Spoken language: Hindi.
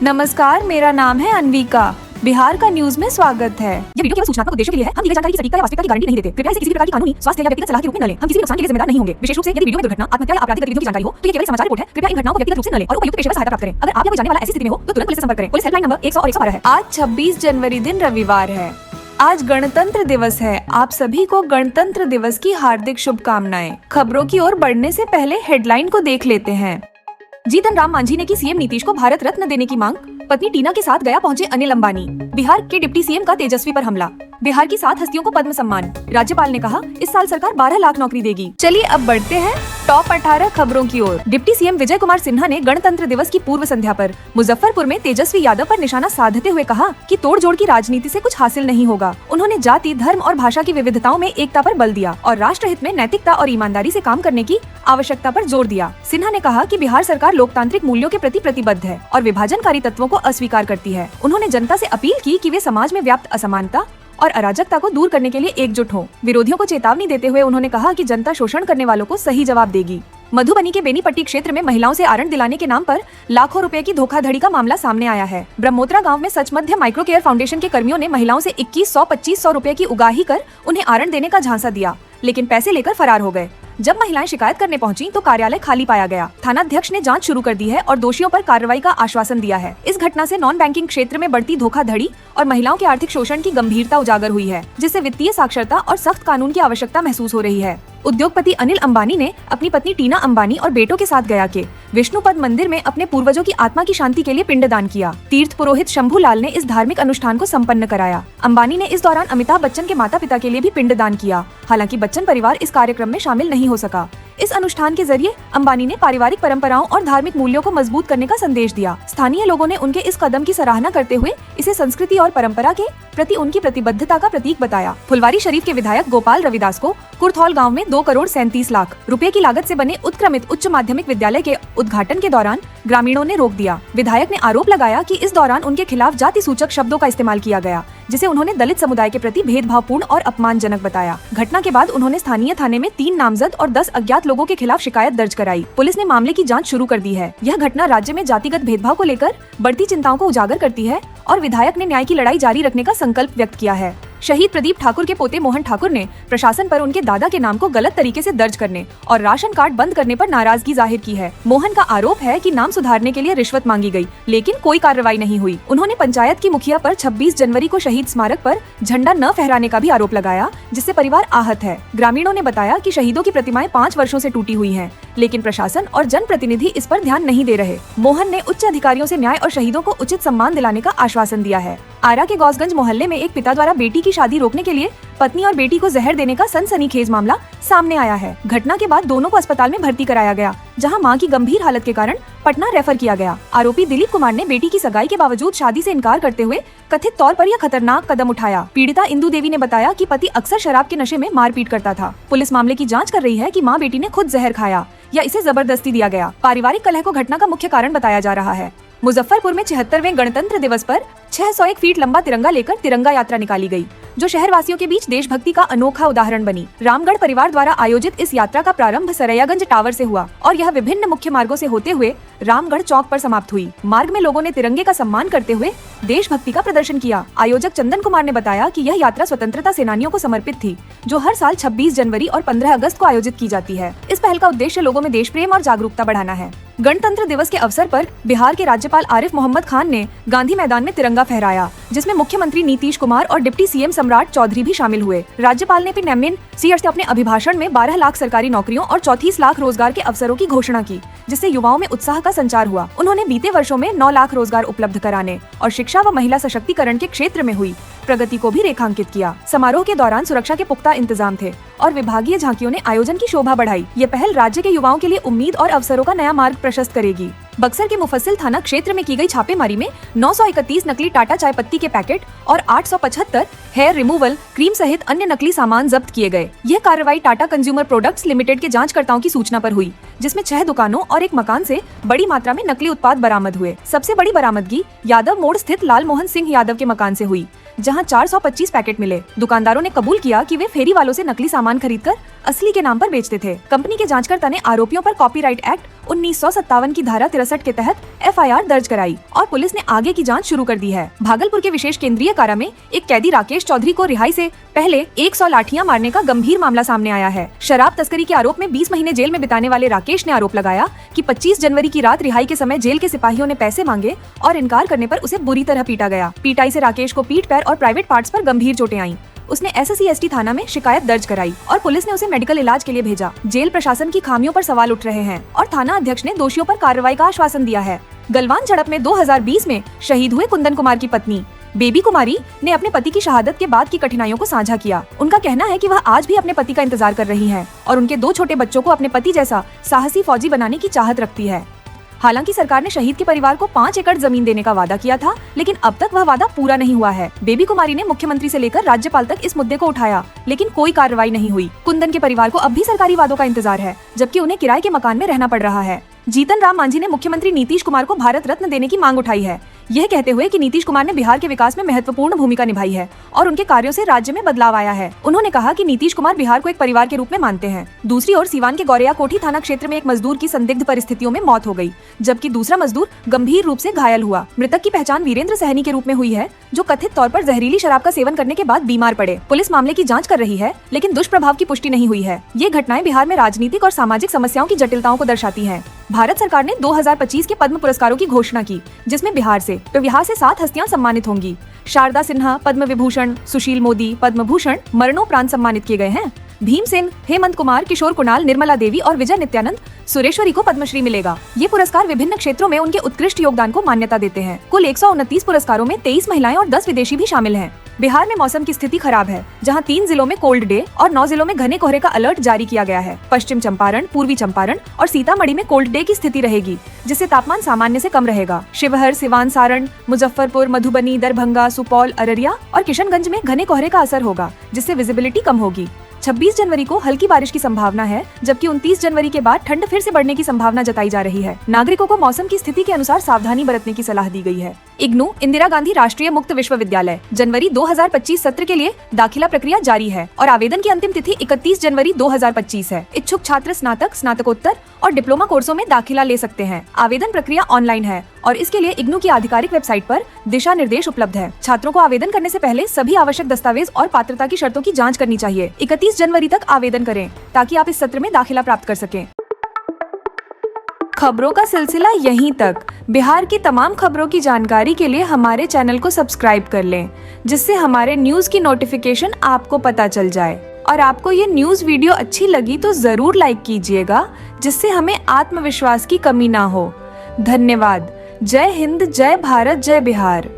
नमस्कार, मेरा नाम है अनविका। बिहार का न्यूज में स्वागत है। यह वीडियो केवल सूचनात्मक उद्देश्यों के लिए है। हम दी गई जानकारी की सटीकता या वास्तविकता की गारंटी नहीं देते। कृपया इसे किसी भी प्रकार की कानूनी, स्वास्थ्य या व्यक्तिगत सलाह के रूप में न लें। हम किसी भी नुकसान के लिए जिम्मेदार नहीं होंगे। विशेष रूप से यदि वीडियो में दुर्घटना, आत्महत्या या आपराधिक गतिविधियों की जानकारी हो तो ये केवल समाचार रिपोर्ट है। कृपया इन घटनाओं को व्यक्तिगत रूप से न लें और उपयुक्त पेशेवर सहायता प्राप्त करें। अगर आप या कोई जानने वाला ऐसी स्थिति में हो तो तुरंत पुलिस से संपर्क करें। पुलिस हेल्पलाइन नंबर 100 और 112 है। आज 26 जनवरी दिन रविवार है। आज गणतंत्र दिवस है। आप सभी को गणतंत्र दिवस की हार्दिक शुभकामनाएं। खबरों की ओर बढ़ने से पहले हेडलाइन को देख लेते हैं। जीतन राम मांझी ने की सीएम नीतीश को भारत रत्न देने की मांग। पत्नी टीना के साथ गया पहुंचे अनिल अंबानी। बिहार के डिप्टी सीएम का तेजस्वी पर हमला। बिहार की 7 हस्तियों को पद्म सम्मान। राज्यपाल ने कहा इस साल सरकार 12 लाख नौकरी देगी। चलिए अब बढ़ते हैं टॉप 18 खबरों की ओर। डिप्टी सीएम विजय कुमार सिन्हा ने गणतंत्र दिवस की पूर्व संध्या पर मुजफ्फरपुर में तेजस्वी यादव पर निशाना साधते हुए कहा कि तोड़जोड़ की राजनीति से कुछ हासिल नहीं होगा। उन्होंने जाति, धर्म और भाषा की विविधताओं में एकता पर बल दिया और राष्ट्रहित में नैतिकता और ईमानदारी से काम करने की आवश्यकता पर जोर दिया। सिन्हा ने कहा कि बिहार सरकार लोकतांत्रिक मूल्यों के प्रति प्रतिबद्ध है और विभाजनकारी तत्वों को अस्वीकार करती है। उन्होंने जनता से अपील की कि वे समाज में व्याप्त असमानता और अराजकता को दूर करने के लिए एकजुट हों। विरोधियों को चेतावनी देते हुए उन्होंने कहा कि जनता शोषण करने वालों को सही जवाब देगी। मधुबनी के बेनीपट्टी क्षेत्र में महिलाओं से आरण दिलाने के नाम पर लाखों रुपए की धोखाधड़ी का मामला सामने आया है। ब्रह्मोत्रा गांव में सच मध्य माइक्रो केयर फाउंडेशन के कर्मियों ने महिलाओं से 2100-2500 रुपए की उगाही कर उन्हें आरण देने का झांसा दिया, लेकिन पैसे लेकर फरार हो गए। जब महिलाएं शिकायत करने पहुंची तो कार्यालय खाली पाया गया। थानाध्यक्ष ने जांच शुरू कर दी है और दोषियों पर कार्रवाई का आश्वासन दिया है। इस घटना से नॉन बैंकिंग क्षेत्र में बढ़ती धोखाधड़ी और महिलाओं के आर्थिक शोषण की गंभीरता उजागर हुई है, जिससे वित्तीय साक्षरता और सख्त कानून की आवश्यकता महसूस हो रही है। उद्योगपति अनिल अंबानी ने अपनी पत्नी टीना अंबानी और बेटों के साथ गया के विष्णुपद मंदिर में अपने पूर्वजों की आत्मा की शांति के लिए पिंडदान किया। तीर्थ पुरोहित शंभू लाल ने इस धार्मिक अनुष्ठान को संपन्न कराया। अंबानी ने इस दौरान अमिताभ बच्चन के माता पिता के लिए भी पिंडदान किया। हालांकि बच्चन परिवार इस कार्यक्रम में शामिल नहीं हो सका। इस अनुष्ठान के जरिए अंबानी ने पारिवारिक परंपराओं और धार्मिक मूल्यों को मजबूत करने का संदेश दिया। स्थानीय लोगों ने उनके इस कदम की सराहना करते हुए इसे संस्कृति और परंपरा के प्रति उनकी प्रतिबद्धता का प्रतीक बताया। फुलवारी शरीफ के विधायक गोपाल रविदास को कुर्थौल गांव में 2,37,00,000 रुपए की लागत से बने उत्क्रमित उच्च माध्यमिक विद्यालय के उद्घाटन के दौरान ग्रामीणों ने रोक दिया। विधायक ने आरोप लगाया कि इस दौरान उनके खिलाफ जाति सूचक शब्दों का इस्तेमाल किया गया, जिसे उन्होंने दलित समुदाय के प्रति भेदभावपूर्ण और अपमानजनक बताया। घटना के बाद उन्होंने स्थानीय थाने में 3 नामजद और 10 अज्ञात लोगों के खिलाफ शिकायत दर्ज कराई। पुलिस ने मामले की जांच शुरू कर दी है। यह घटना राज्य में जातिगत भेदभाव को लेकर बढ़ती चिंताओं को उजागर करती है और विधायक ने न्याय की लड़ाई जारी रखने का संकल्प व्यक्त किया है। शहीद प्रदीप ठाकुर के पोते मोहन ठाकुर ने प्रशासन पर उनके दादा के नाम को गलत तरीके से दर्ज करने और राशन कार्ड बंद करने पर नाराजगी जाहिर की है। मोहन का आरोप है कि नाम सुधारने के लिए रिश्वत मांगी गई, लेकिन कोई कार्रवाई नहीं हुई। उन्होंने पंचायत की मुखिया पर 26 जनवरी को शहीद स्मारक पर झंडा न फहराने का भी आरोप लगाया, जिससे परिवार आहत है। ग्रामीणों ने बताया कि शहीदों की प्रतिमाएं 5 वर्षों से टूटी हुई हैं, लेकिन प्रशासन और जनप्रतिनिधि इस पर ध्यान नहीं दे रहे। मोहन ने उच्च अधिकारियों से न्याय और शहीदों को उचित सम्मान दिलाने का आश्वासन दिया है। आरा के गौसगंज मोहल्ले में एक पिता द्वारा बेटी की शादी रोकने के लिए पत्नी और बेटी को जहर देने का सनसनीखेज मामला सामने आया है। घटना के बाद दोनों को अस्पताल में भर्ती कराया गया, जहां मां की गंभीर हालत के कारण पटना रेफर किया गया। आरोपी दिलीप कुमार ने बेटी की सगाई के बावजूद शादी से इनकार करते हुए कथित तौर पर यह खतरनाक कदम उठाया। पीड़िता इंदू देवी ने बताया कि पति अक्सर शराब के नशे में मारपीट करता था। पुलिस मामले की जाँच कर रही है कि माँ बेटी ने खुद जहर खाया या इसे जबरदस्ती दिया गया। पारिवारिक कलह को घटना का मुख्य कारण बताया जा रहा है। मुजफ्फरपुर में 76वें गणतंत्र दिवस पर 601 फीट लंबा तिरंगा लेकर तिरंगा यात्रा निकाली गई, जो शहर वासियों के बीच देशभक्ति का अनोखा उदाहरण बनी। रामगढ़ परिवार द्वारा आयोजित इस यात्रा का प्रारंभ सरैयागंज टावर से हुआ और यह विभिन्न मुख्य मार्गों से होते हुए रामगढ़ चौक पर समाप्त हुई। मार्ग में लोगों ने तिरंगे का सम्मान करते हुए देशभक्ति का प्रदर्शन किया। आयोजक चंदन कुमार ने बताया कि यह यात्रा स्वतंत्रता सेनानियों को समर्पित थी, जो हर साल 26 जनवरी और 15 अगस्त को आयोजित की जाती है। इस पहल का उद्देश्य लोगों में देश प्रेम और जागरूकता बढ़ाना है। गणतंत्र दिवस के अवसर पर बिहार के राज्यपाल आरिफ मोहम्मद खान ने गांधी मैदान में तिरंगा फहराया, जिसमें मुख्यमंत्री नीतीश कुमार और डिप्टी सीएम सम्राट चौधरी भी शामिल हुए। राज्यपाल ने पिन सीएर से अपने अभिभाषण में 12 लाख सरकारी नौकरियों और 34 लाख रोजगार के अवसरों की घोषणा की, जिससे युवाओं में उत्साह का संचार हुआ। उन्होंने बीते वर्षों में 9 लाख रोजगार उपलब्ध कराने और शिक्षा व महिला सशक्तिकरण के क्षेत्र में हुई प्रगति को भी रेखांकित किया। समारोह के दौरान सुरक्षा के पुख्ता इंतजाम थे और विभागीय झांकियों ने आयोजन की शोभा बढ़ाई। ये पहल राज्य के युवाओं के लिए उम्मीद और अवसरों का नया मार्ग प्रशस्त करेगी। बक्सर के मुफस्सिल थाना क्षेत्र में की गई छापेमारी में 931 नकली टाटा चाय पत्ती के पैकेट और 875 हेयर रिमूवल क्रीम सहित अन्य नकली सामान जब्त किए गए। यह कार्रवाई टाटा कंज्यूमर प्रोडक्ट्स लिमिटेड के जांचकर्ताओं की सूचना पर हुई, जिसमें 6 दुकानों और एक मकान से बड़ी मात्रा में नकली उत्पाद बरामद हुए। सबसे बड़ी बरामदगी यादव मोड़ स्थित लाल मोहन सिंह यादव के मकान से हुई, जहां 425 पैकेट मिले। दुकानदारों ने कबूल किया कि वे फेरी वालों से नकली सामान खरीदकर असली के नाम पर बेचते थे। कंपनी के जांचकर्ता ने आरोपियों पर कॉपीराइट एक्ट 1957 की धारा 63 के तहत FIR दर्ज कराई और पुलिस ने आगे की जांच शुरू कर दी है। भागलपुर के विशेष केंद्रीय कारा में एक कैदी राकेश चौधरी को रिहाई से पहले 100 लाठियां मारने का गंभीर मामला सामने आया है। शराब तस्करी के आरोप में 20 महीने जेल में बिताने वाले राकेश ने आरोप लगाया कि 25 जनवरी की रात रिहाई के समय जेल के सिपाहियों ने पैसे मांगे और इनकार करने पर उसे बुरी तरह पीटा गया। पीटाई से राकेश को पीठ, पैर और प्राइवेट पार्ट्स पर गंभीर चोटें आईं। उसने SSC-ST थाना में शिकायत दर्ज कराई और पुलिस ने उसे मेडिकल इलाज के लिए भेजा। जेल प्रशासन की खामियों पर सवाल उठ रहे हैं और थाना अध्यक्ष ने दोषियों पर कार्रवाई का आश्वासन दिया है। गलवान झड़प में 2020 में शहीद हुए कुंदन कुमार की पत्नी बेबी कुमारी ने अपने पति की शहादत के बाद की कठिनाइयों को साझा किया। उनका कहना है कि वह आज भी अपने पति का इंतजार कर रही हैं और उनके 2 छोटे बच्चों को अपने पति जैसा साहसी फौजी बनाने की चाहत रखती है। हालांकि सरकार ने शहीद के परिवार को 5 एकड़ जमीन देने का वादा किया था, लेकिन अब तक वह वादा पूरा नहीं हुआ है। बेबी कुमारी ने मुख्यमंत्री से लेकर राज्यपाल तक इस मुद्दे को उठाया, लेकिन कोई कार्रवाई नहीं हुई। कुंदन के परिवार को अब भी सरकारी वादों का इंतजार है, जबकि उन्हें किराए के मकान में रहना पड़ रहा है। जीतन राम मांझी ने मुख्यमंत्री नीतीश कुमार को भारत रत्न देने की मांग उठाई है, यह कहते हुए कि नीतीश कुमार ने बिहार के विकास में महत्वपूर्ण भूमिका निभाई है और उनके कार्यों से राज्य में बदलाव आया है। उन्होंने कहा कि नीतीश कुमार बिहार को एक परिवार के रूप में मानते हैं। दूसरी ओर सिवान के गौरेया कोठी थाना क्षेत्र में एक मजदूर की संदिग्ध परिस्थितियों में मौत हो गई, जबकि दूसरा मजदूर गंभीर रूप से घायल हुआ। मृतक की पहचान वीरेंद्र सहनी के रूप में हुई है, जो कथित तौर पर जहरीली शराब का सेवन करने के बाद बीमार पड़े। पुलिस मामले की जाँच कर रही है, लेकिन दुष्प्रभाव की पुष्टि नहीं हुई है। ये घटनाएं बिहार में राजनीतिक और सामाजिक समस्याओं की जटिलताओं को दर्शाती हैं। भारत सरकार ने 2025 के पद्म पुरस्कारों की घोषणा की, जिसमें बिहार से 7 हस्तियां सम्मानित होंगी। शारदा सिन्हा पद्म विभूषण, सुशील मोदी पद्म भूषण मरणोपरांत सम्मानित किए गए हैं। भीमसेन, हेमंत कुमार, किशोर कुणाल, निर्मला देवी और विजय नित्यानंद सुरेश्वरी को पद्मश्री मिलेगा। ये पुरस्कार विभिन्न क्षेत्रों में उनके उत्कृष्ट योगदान को मान्यता देते हैं। कुल 129 पुरस्कारों में 23 महिलाएं और 10 विदेशी भी शामिल हैं। बिहार में मौसम की स्थिति खराब है, जहां 3 जिलों में कोल्ड डे और 9 जिलों में घने कोहरे का अलर्ट जारी किया गया है। पश्चिम चंपारण, पूर्वी चंपारण और सीतामढ़ी में कोल्ड डे की स्थिति रहेगी, जिससे तापमान सामान्य से कम रहेगा। शिवहर, सिवान, सारण, मुजफ्फरपुर, मधुबनी, दरभंगा, सुपौल, अररिया और किशनगंज में घने कोहरे का असर होगा, जिससे विजिबिलिटी कम होगी। 26 जनवरी को हल्की बारिश की संभावना है, जबकि 29 जनवरी के बाद ठंड फिर से बढ़ने की संभावना जताई जा रही है। नागरिकों को मौसम की स्थिति के अनुसार सावधानी बरतने की सलाह दी गई है। इग्नू, इंदिरा गांधी राष्ट्रीय मुक्त विश्वविद्यालय, जनवरी 2025 सत्र के लिए दाखिला प्रक्रिया जारी है और आवेदन की अंतिम तिथि 31 जनवरी 2025 है। इच्छुक छात्र स्नातक, स्नातकोत्तर और डिप्लोमा कोर्सों में दाखिला ले सकते हैं। आवेदन प्रक्रिया ऑनलाइन है और इसके लिए इग्नू की आधिकारिक वेबसाइट पर दिशा निर्देश उपलब्ध है। छात्रों को आवेदन करने से पहले सभी आवश्यक दस्तावेज और पात्रता की शर्तों की जाँच करनी चाहिए। 31 जनवरी तक आवेदन करें ताकि आप इस सत्र में दाखिला प्राप्त कर सकें। खबरों का सिलसिला यहीं तक। बिहार की तमाम खबरों की जानकारी के लिए हमारे चैनल को सब्सक्राइब कर लें, जिससे हमारे न्यूज़ की नोटिफिकेशन आपको पता चल जाए। और आपको ये न्यूज़ वीडियो अच्छी लगी तो ज़रूर लाइक कीजिएगा, जिससे हमें आत्मविश्वास की कमी ना हो। धन्यवाद। जय हिंद, जय भारत, जय बिहार।